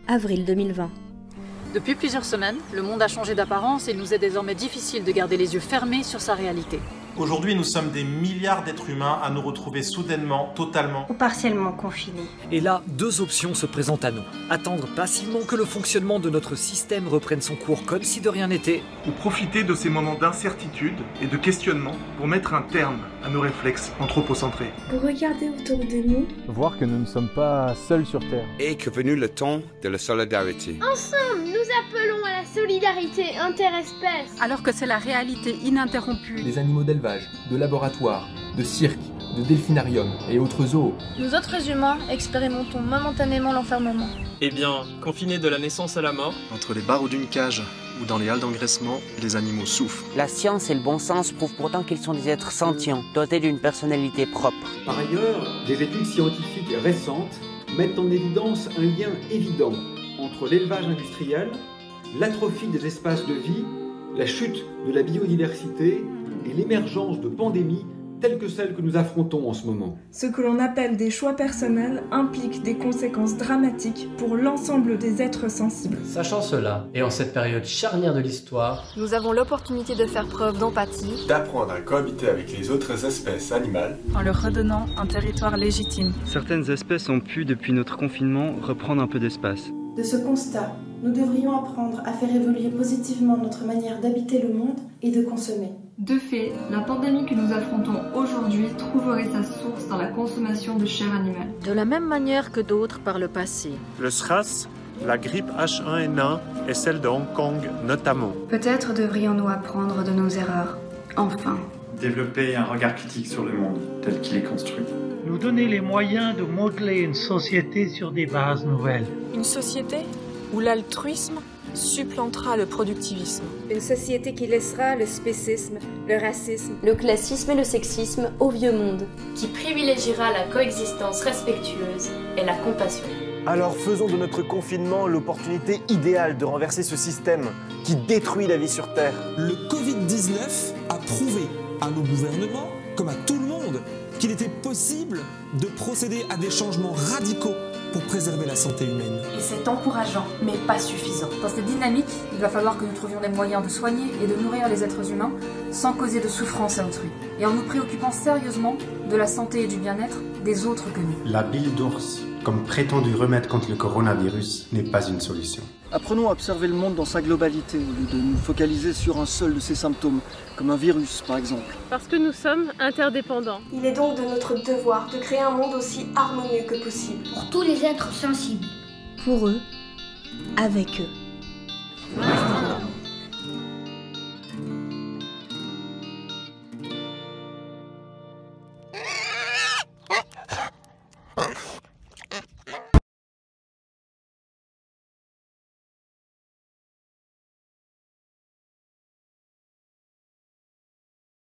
avril 2020. Depuis plusieurs semaines, le monde a changé d'apparence et il nous est désormais difficile de garder les yeux fermés sur sa réalité. Aujourd'hui, nous sommes des milliards d'êtres humains à nous retrouver soudainement, totalement ou partiellement confinés. Et là, deux options se présentent à nous. Attendre passivement que le fonctionnement de notre système reprenne son cours comme si de rien n'était. Ou profiter de ces moments d'incertitude et de questionnement pour mettre un terme à nos réflexes anthropocentrés. Pour regarder autour de nous. Voir que nous ne sommes pas seuls sur Terre. Et que venu le temps de la solidarité. Ensemble, nous appelons à la solidarité interespèces. Alors que c'est la réalité ininterrompue. Des animaux d'élevage, de laboratoire, de cirque, de delphinarium et autres zoos. Nous autres humains expérimentons momentanément l'enfermement. Eh bien, confinés de la naissance à la mort. Entre les barreaux d'une cage ou dans les halles d'engraissement, les animaux souffrent. La science et le bon sens prouvent pourtant qu'ils sont des êtres sentients, dotés d'une personnalité propre. Par ailleurs, des études scientifiques récentes mettent en évidence un lien évident entre l'élevage industriel, l'atrophie des espaces de vie, la chute de la biodiversité et l'émergence de pandémies telles que celles que nous affrontons en ce moment. Ce que l'on appelle des choix personnels implique des conséquences dramatiques pour l'ensemble des êtres sensibles. Sachant cela, et en cette période charnière de l'histoire, nous avons l'opportunité de faire preuve d'empathie, d'apprendre à cohabiter avec les autres espèces animales, en leur redonnant un territoire légitime. Certaines espèces ont pu, depuis notre confinement, reprendre un peu d'espace. De ce constat, nous devrions apprendre à faire évoluer positivement notre manière d'habiter le monde et de consommer. De fait, la pandémie que nous affrontons aujourd'hui trouverait sa source dans la consommation de chair animale. De la même manière que d'autres par le passé. Le SRAS, la grippe H1N1 et celle de Hong Kong notamment. Peut-être devrions-nous apprendre de nos erreurs. Enfin. Développer un regard critique sur le monde tel qu'il est construit. Nous donner les moyens de modeler une société sur des bases nouvelles. Une société où l'altruisme supplantera le productivisme. Une société qui laissera le spécisme, le racisme, le classisme et le sexisme au vieux monde. Qui privilégiera la coexistence respectueuse et la compassion. Alors faisons de notre confinement l'opportunité idéale de renverser ce système qui détruit la vie sur Terre. Le Covid-19 a prouvé à nos gouvernements, comme à tout le monde, qu'il était possible de procéder à des changements radicaux pour préserver la santé humaine. Et c'est encourageant, mais pas suffisant. Dans cette dynamique, il va falloir que nous trouvions des moyens de soigner et de nourrir les êtres humains sans causer de souffrance à autrui. Et en nous préoccupant sérieusement de la santé et du bien-être des autres que nous. La bile d'ours, comme prétendu remède contre le coronavirus, n'est pas une solution. Apprenons à observer le monde dans sa globalité, au lieu de nous focaliser sur un seul de ses symptômes, comme un virus par exemple. Parce que nous sommes interdépendants. Il est donc de notre devoir de créer un monde aussi harmonieux que possible. Pour tous les êtres sensibles. Pour eux, avec eux.